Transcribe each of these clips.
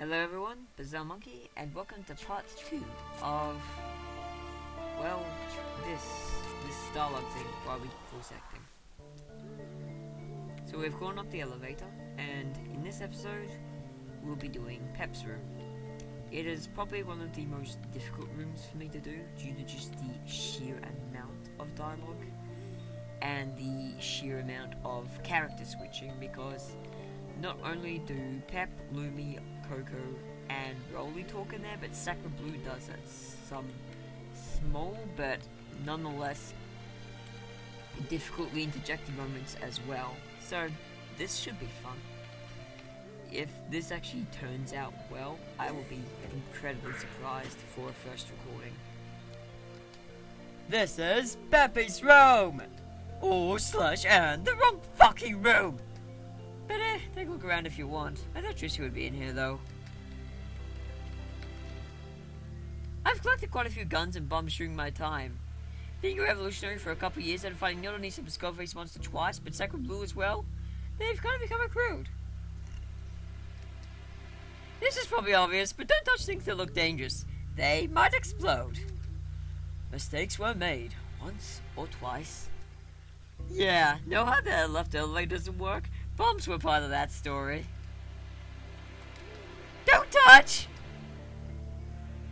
Hello everyone, Bizarre Monkey, and welcome to part 2 of, well, this dialogue thing while we voice acting. So we've gone up the elevator, and in this episode, we'll be doing Pep's room. It is probably one of the most difficult rooms for me to do, due to just the sheer amount of dialogue, and the sheer amount of character switching, because not only do Pep, Lumi, Coco, and Rolly talk in there, but Sacred Blue does at some small but nonetheless difficultly interjected moments as well. So this should be fun. If this actually turns out well, I will be incredibly surprised for a first recording. This is Pepe's room! And the wrong fucking room! But take a look around if you want. I thought Trisha would be in here though. I've collected quite a few guns and bombs during my time. Being a revolutionary for a couple of years and fighting not only some Skullface monster twice, but Sacred Blue as well, they've kind of become a crude. This is probably obvious, but don't touch things that look dangerous. They might explode. Mistakes were made, once or twice. Yeah, know how the left elevator doesn't work? Bombs were part of that story. Don't touch!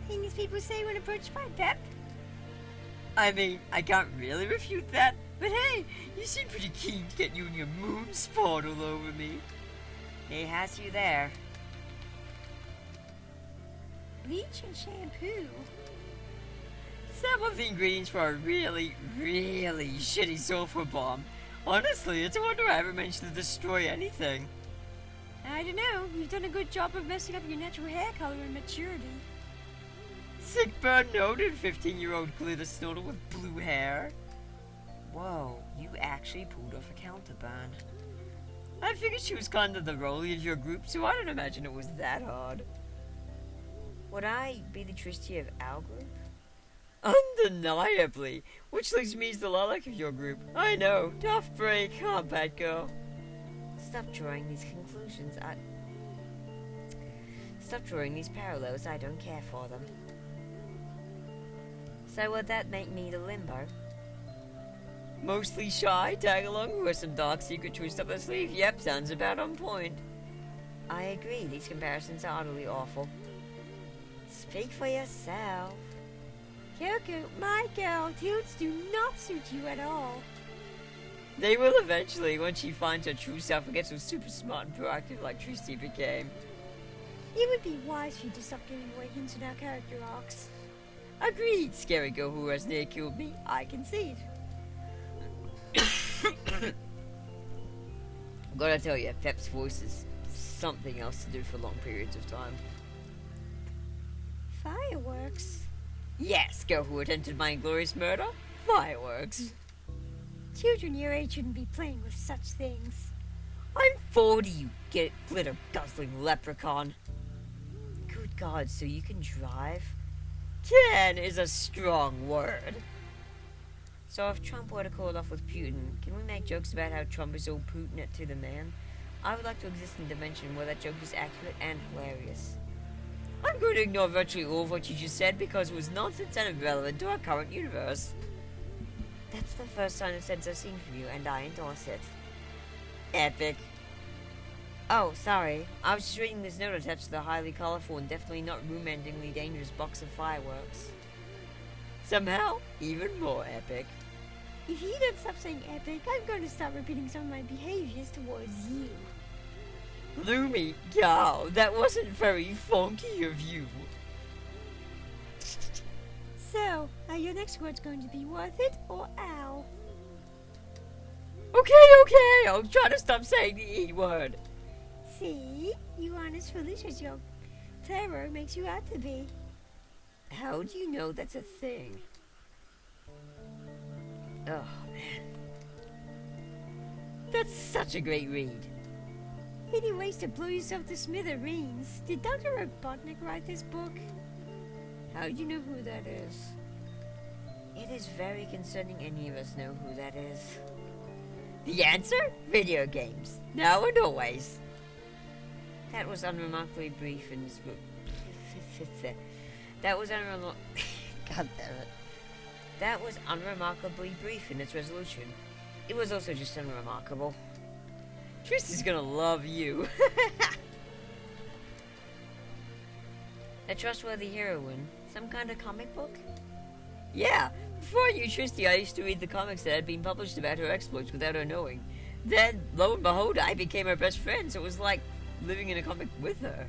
Things people say when approached by Pep. I mean, I can't really refute that, but hey, you seem pretty keen to get you and your moon spot all over me. He has you there. Bleach and shampoo. Some of the ingredients for a really, really shitty sulfur bomb. Honestly, it's a wonder I ever managed to destroy anything. I don't know. You've done a good job of messing up your natural hair color and maturity. Sick burn noted, 15-year-old glitter snorter with blue hair. Whoa, you actually pulled off a counterburn. I figured she was kind of the Rolly of your group, so I don't imagine it was that hard. Would I be the Tristy of our group? Undeniably, which leaves me as the lilac of your group. I know, tough break, huh, bad girl? Stop drawing these conclusions. Stop drawing these parallels. I don't care for them. So would that make me the limbo? Mostly shy, tag along with some dark secret twist up the sleeve. Yep, sounds about on point. I agree, these comparisons are utterly awful. Speak for yourself. Coco, my girl, tilts do not suit you at all. They will eventually, once she finds her true self and gets so super smart and proactive like Tristy became. It would be wise for you to stop giving away hints in our character arcs. Agreed, scary girl who has near killed me. I concede. Gotta tell you, Pep's voice is something else to do for long periods of time. Fireworks. Yes, girl who attempted my inglorious murder. Fireworks. Children your age shouldn't be playing with such things. I'm 40, you glitter guzzling leprechaun. Good God, so you can drive? Can is a strong word. So if Trump were to call it off with Putin, can we make jokes about how Trump is all Putin it to the man? I would like to exist in a dimension where that joke is accurate and hilarious. I'm going to ignore virtually all of what you just said because it was nonsense and irrelevant to our current universe. That's the first sign of sense I've seen from you, and I endorse it. Epic. Oh, sorry. I was just reading this note attached to the highly colorful and definitely not room-endingly dangerous box of fireworks. Somehow, even more epic. If you don't stop saying epic, I'm going to start repeating some of my behaviors towards you. Lumi, gal, that wasn't very funky of you. So, are your next words going to be worth it or ow? Okay, I'll try to stop saying the E word. See? You aren't as foolish as your terror makes you out to be. How do you know that's a thing? Oh, man. That's such a great read. Any ways to blow yourself to smithereens? Did Dr. Robotnik write this book? How do you know who that is? It is very concerning any of us know who that is. The answer? Video games. Now and always. That was unremarkably brief in his... That was God damn it. That was unremarkably brief in its resolution. It was also just unremarkable. Tristy's gonna love you. A trustworthy heroine. Some kind of comic book? Yeah. Before I knew Tristy, I used to read the comics that had been published about her exploits without her knowing. Then, lo and behold, I became her best friend, so it was like living in a comic with her.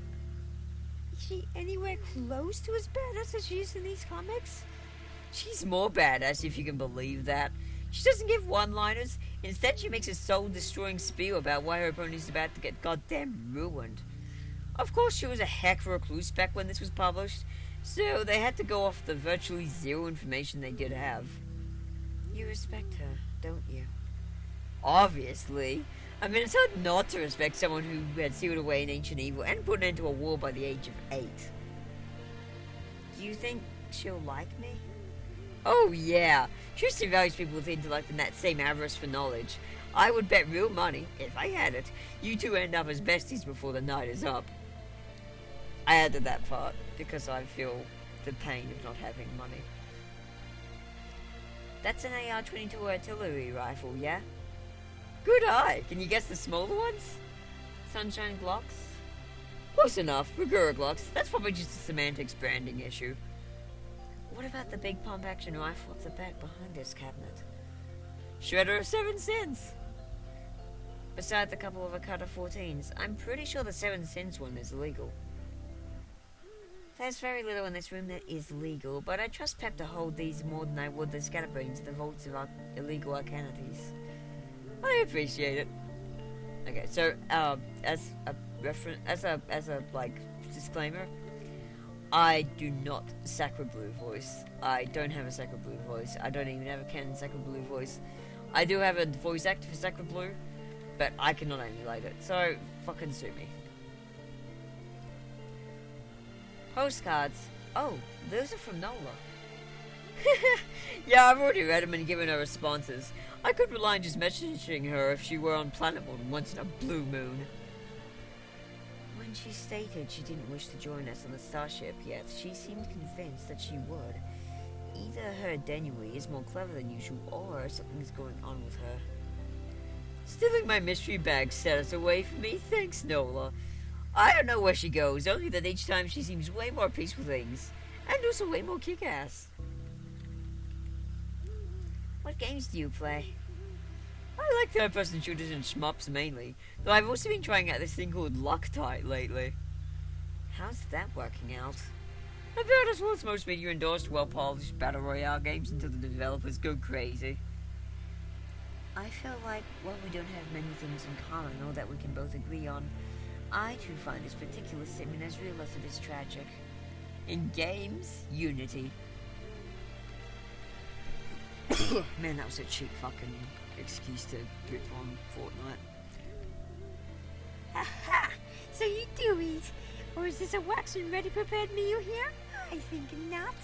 Is she anywhere close to as badass as she is in these comics? She's more badass, if you can believe that. She doesn't give one-liners. Instead, she makes a soul-destroying spiel about why her opponent's about to get goddamn ruined. Of course, she was a heck of a clue spec when this was published, so they had to go off the virtually zero information they did have. You respect her, don't you? Obviously. I mean, it's hard not to respect someone who had sealed away an ancient evil and put an end to a war by the age of 8. Do you think she'll like me? Oh, yeah. Tristan values people with intellect and that same avarice for knowledge. I would bet real money, if I had it, you two end up as besties before the night is up. I added that part because I feel the pain of not having money. That's an AR-22 artillery rifle, yeah? Good eye. Can you guess the smaller ones? Sunshine Glocks? Close enough. Rigura Glocks. That's probably just a semantics branding issue. What about the big pump-action rifle up the back behind this cabinet? Shredder of 7 cents. Besides a couple of Akata 14s, I'm pretty sure the 7 cents one is illegal. There's very little in this room that is legal, but I trust Pep to hold these more than I would the scatterbrains in the vaults of our illegal arcanities. I appreciate it. Okay, so as a reference, as a like disclaimer, I do not Sacra Blue voice. I don't have a Sacra Blue voice. I don't even have a canon Sacra Blue voice. I do have a voice actor for Sacra Blue, but I cannot emulate it. So fucking sue me. Postcards. Oh, those are from Nola. Yeah, I've already read them and given her responses. I could rely on just messaging her if she were on planet more than once in a blue moon. When she stated she didn't wish to join us on the starship yet, she seemed convinced that she would. Either her Denui is more clever than usual, or something's going on with her. Stealing my mystery bag set us away from me? Thanks, Nola. I don't know where she goes, only that each time she seems way more peaceful things. And also way more kick-ass. What games do you play? I like third-person shooters and shmups mainly, though I've also been trying out this thing called Loctite lately. How's that working out? About as well as most media-endorsed, well-polished Battle Royale games until the developers go crazy. I feel like, while we don't have many things in common or that we can both agree on, I too find this particular statement as real as it is tragic. In games, unity. Man, that was a cheap fucking excuse to rip on Fortnite. Aha! So you do eat? Or is this a wax and ready prepared meal here? I think not.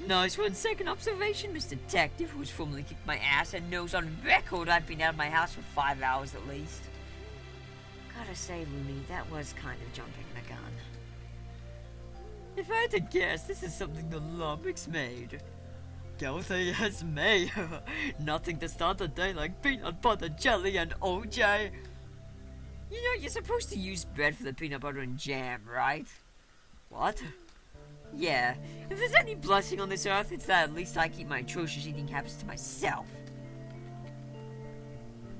Nice one. Second observation, Mr. Detective, who's formerly kicked my ass and knows on record I've been out of my house for 5 hours at least. Gotta say, Looney, that was kind of jumping the gun. If I had to guess, this is something the Lummox made. Dorothy has mayo. Nothing to start the day like peanut butter jelly and OJ. You know, you're supposed to use bread for the peanut butter and jam, right? What? Yeah, if there's any blessing on this earth, it's that at least I keep my atrocious eating habits to myself.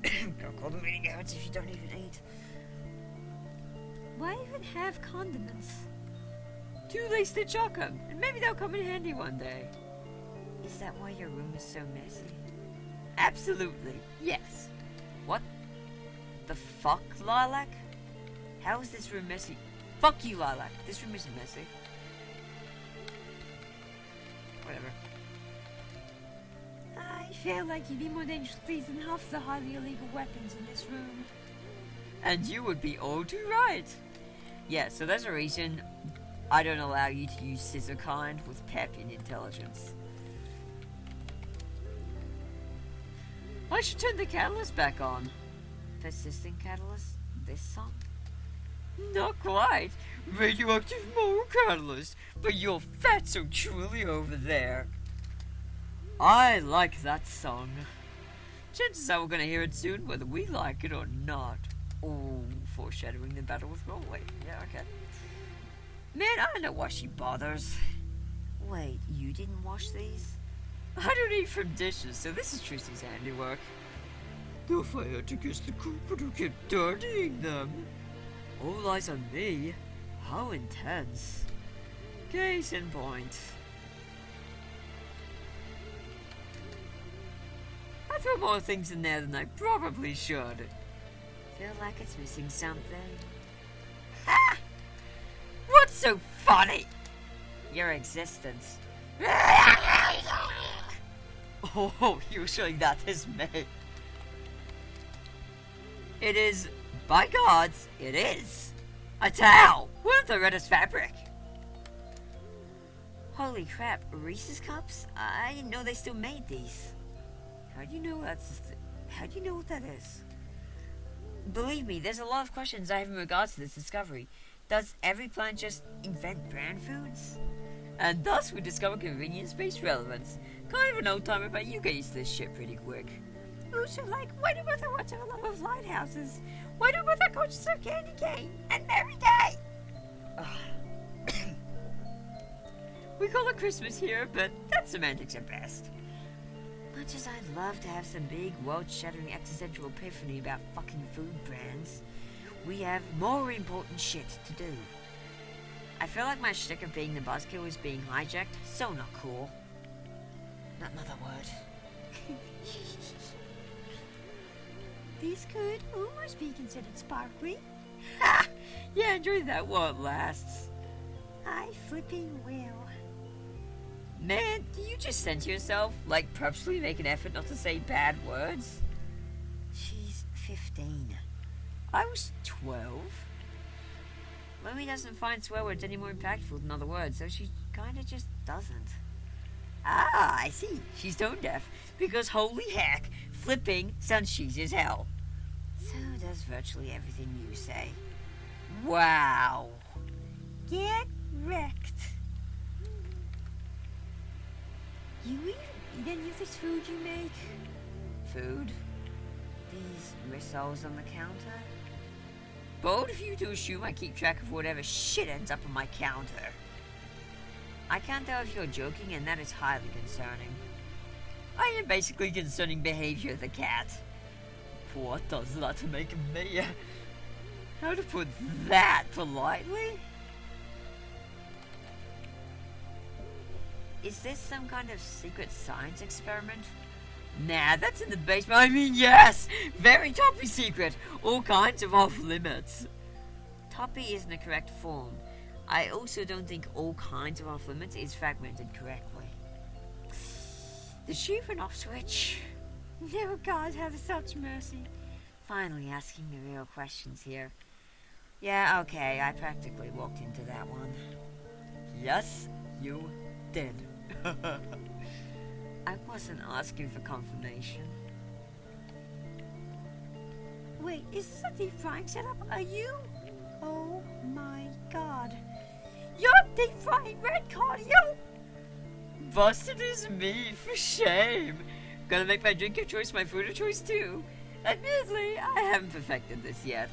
Don't call them eating habits if you don't even eat. Why even have condiments? Too late to chuck 'em, and maybe they'll come in handy one day. Is that why your room is so messy? Absolutely, yes. What the fuck, Lilac? How is this room messy? Fuck you, Lilac. This room isn't messy. Whatever. I feel like you'd be more dangerous than half the highly illegal weapons in this room. And you would be all too right. Yeah, so there's a reason I don't allow you to use scissor kind with Pep in intelligence. I should turn the catalyst back on. Persistent catalyst? This song? Not quite. Radioactive moral catalyst, but your fat's so truly over there. I like that song. Chances are we're gonna hear it soon, whether we like it or not. Oh, foreshadowing the battle with Rolly. Yeah, okay. Man, I don't know why she bothers. Wait, you didn't wash these? I don't eat from dishes, so this is Trucy's handiwork. If I had to guess the culprit who kept dirtying them. All eyes on me? How intense. Case in point. I throw more things in there than I probably should. Feel like it's missing something. Ha! What's so funny? Your existence. Oh, usually that is me. It is, by gods, it is. A towel with the reddest fabric. Holy crap, Reese's Cups? I didn't know they still made these. How do you know what that is? Believe me, there's a lot of questions I have in regards to this discovery. Does every plant just invent brand foods? And thus we discover convenience-based relevance. Kind of an old timer, but you get used to this shit pretty quick. Also, like, why do Mother watch a lot of lighthouses? Why do Mother coaches of candy cane and Merry Day? We call it Christmas here, but that's semantics at best. Much as I'd love to have some big, world-shattering existential epiphany about fucking food brands, we have more important shit to do. I feel like my shtick of being the buzzkill is being hijacked. So not cool. Not another word. This could almost be considered sparkly. Ha! Yeah, enjoy that while it lasts. I flipping will. Man, do you just censor yourself? Like, purposely make an effort not to say bad words? She's 15. I was 12. Lomi doesn't find swear words any more impactful than other words, so she kinda just doesn't. Ah, I see. She's tone deaf. Because holy heck, flipping sounds cheesy as hell. So does virtually everything you say. Wow. Get wrecked. You eat any of this food you make? Food? These rissoles on the counter? Bold of you to assume I keep track of whatever shit ends up on my counter. I can't tell if you're joking, and that is highly concerning. I am basically concerning behavior of the cat. What does that make me? How to put that politely? Is this some kind of secret science experiment? Nah, that's in the basement. I mean, yes! Very toppy secret. All kinds of off limits. Toppy isn't the correct form. I also don't think all kinds of off limits is fragmented correctly. Did she even off switch? No, God have such mercy. Finally asking the real questions here. Yeah, okay, I practically walked into that one. Yes, you did. I wasn't asking for confirmation. Wait, is this a deep frying setup? Are you? Oh my God. You're deep frying red cardio? Busted is me, for shame. Gonna make my drink of choice my food of choice too. Admittedly, I haven't perfected this yet.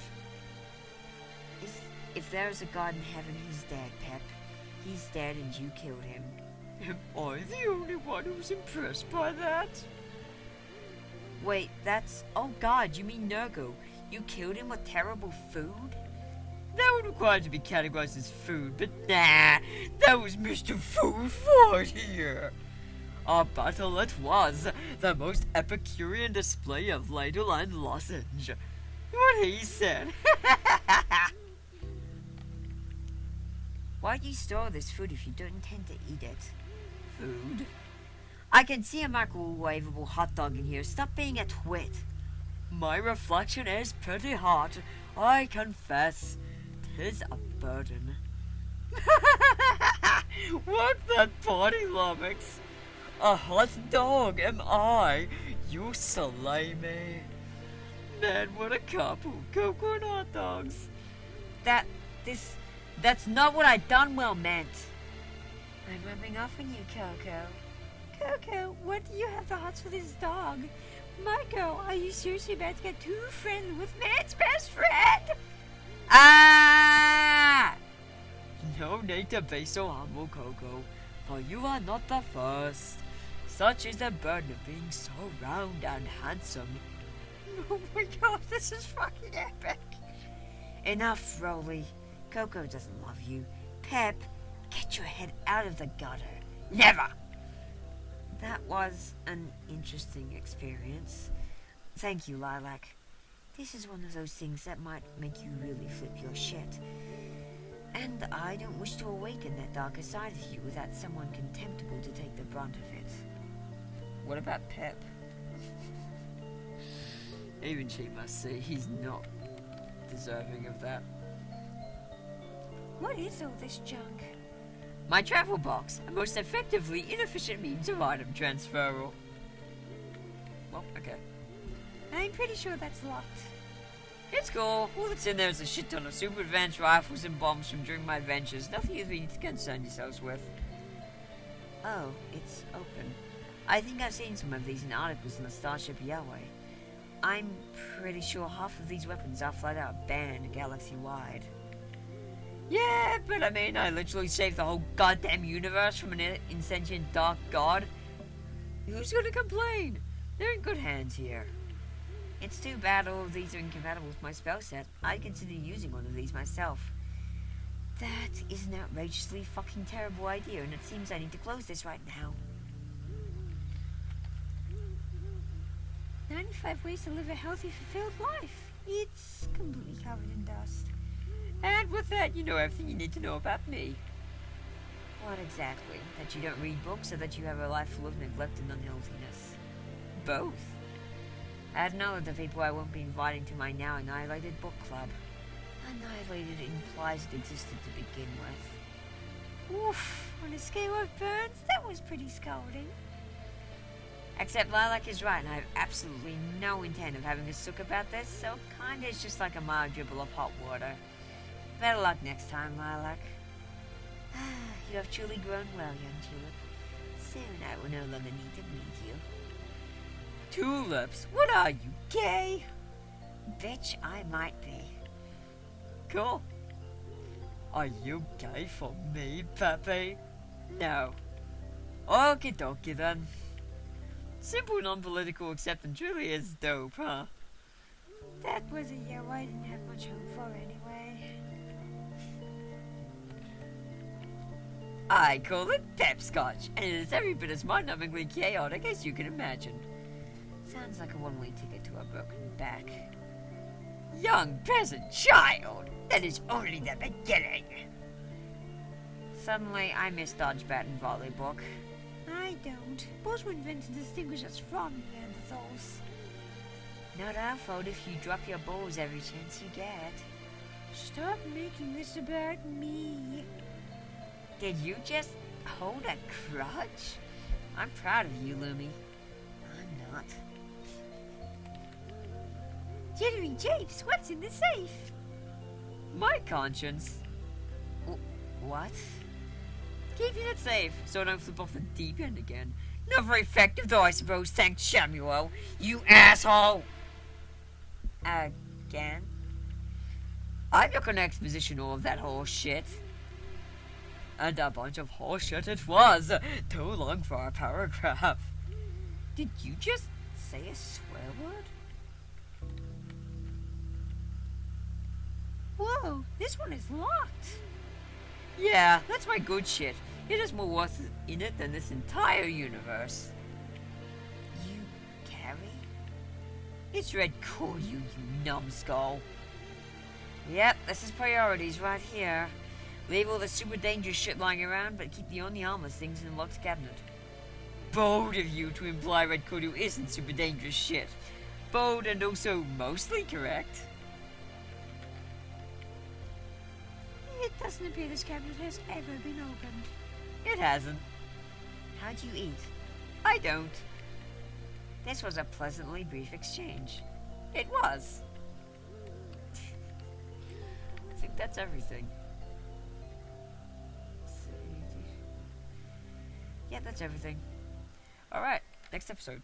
If there's a God in heaven, he's dead, Pep. He's dead and you killed him. Am I the only one who's impressed by that? Wait, that's... Oh God, you mean Nurgle. You killed him with terrible food? That would require to be categorized as food, but nah, that was Mr. Food Fight here. Our battle it was, the most Epicurean display of ladle and lozenge. What he said. Why do you store this food if you don't intend to eat it? Food? I can see a microwavable hot dog in here. Stop being a twit. My reflection is pretty hot, I confess. 'Tis a burden. What that body lummox? A hot dog am I. You slay me. Man, what a couple. Cocoa and hot dogs. That's not what I done well meant. I'm rubbing off on you, Coco. Coco, what do you have the hots for this dog? Marco, are you seriously about to get too friendly with man's best friend? Ah! No need to be so humble, Coco, for you are not the first. Such is the burden of being so round and handsome. Oh my god, this is fucking epic. Enough, Rolly. Coco doesn't love you. Pep, get your head out of the gutter. Never! That was an interesting experience. Thank you, Lilac. This is one of those things that might make you really flip your shit. And I don't wish to awaken that darker side of you without someone contemptible to take the brunt of it. What about Pep? Even she must see he's not deserving of that. What is all this junk? My travel box, a most effectively inefficient means of item transferal. Well, okay. I'm pretty sure that's locked. It's cool. All that's in there is a shit ton of super advanced rifles and bombs from during my adventures. Nothing you need to concern yourselves with. Oh, it's open. I think I've seen some of these in articles in the Starship Yahweh. I'm pretty sure half of these weapons are flat out banned galaxy-wide. Yeah, but I mean, I literally saved the whole goddamn universe from an insentient dark god. Who's gonna complain? They're in good hands here. It's too bad all of these are incompatible with my spell set. I'd consider using one of these myself. That is an outrageously fucking terrible idea, and it seems I need to close this right now. 95 ways to live a healthy, fulfilled life. It's completely covered in dust. And with that, you know everything you need to know about me. What exactly? That you don't read books, or that you have a life full of neglect and unhealthiness? Both. Add another to people I won't be inviting to my now annihilated book club. Annihilated implies it existed to begin with. Oof, on a scale of burns, that was pretty scalding. Except Lilac is right, and I have absolutely no intent of having a sook about this, so kinda it's just like a mild dribble of hot water. Better luck next time, Lilac. You have truly grown well, young Tulip. Soon I will no longer need to meet you. Tulips? What are you, gay? Bitch, I might be. Cool. Are you gay for me, Pepe? No. Okie dokie then. Simple non-political acceptance really is dope, huh? That was a year I didn't have much hope for anyway. I call it pepscotch, and it is every bit as mind-numbingly chaotic as you can imagine. Sounds like a one-way ticket to a broken back. Young peasant child! That is only the beginning! Suddenly, I miss dodgebat and volley book. I don't. Both were invented to distinguish us from Neanderthals. Not our fault if you drop your balls every chance you get. Stop making this about me. Did you just hold a crutch? I'm proud of you, Lumi. I'm not. Jittery Japes, what's in the safe? My conscience. What? Keeping it safe, so I don't flip off the deep end again. Not very effective, though, I suppose. Thanks, Samuel. You asshole! Again? I'm not gonna exposition all of that horse shit. And a bunch of horse shit it was. Too long for a paragraph. Did you just say a swear word? Whoa, this one is locked. Yeah, that's my good shit. It has more worth in it than this entire universe. You carry? It's Red Core, you numbskull. Yep, this is priorities right here. Leave all the super dangerous shit lying around, but keep the only harmless things in the locked cabinet. Bold of you to imply Red Kudu isn't super dangerous shit. Bold and also mostly correct. It doesn't appear this cabinet has ever been opened. It hasn't. How do you eat? I don't. This was a pleasantly brief exchange. It was. I think that's everything. Yeah, that's everything. Alright, next episode.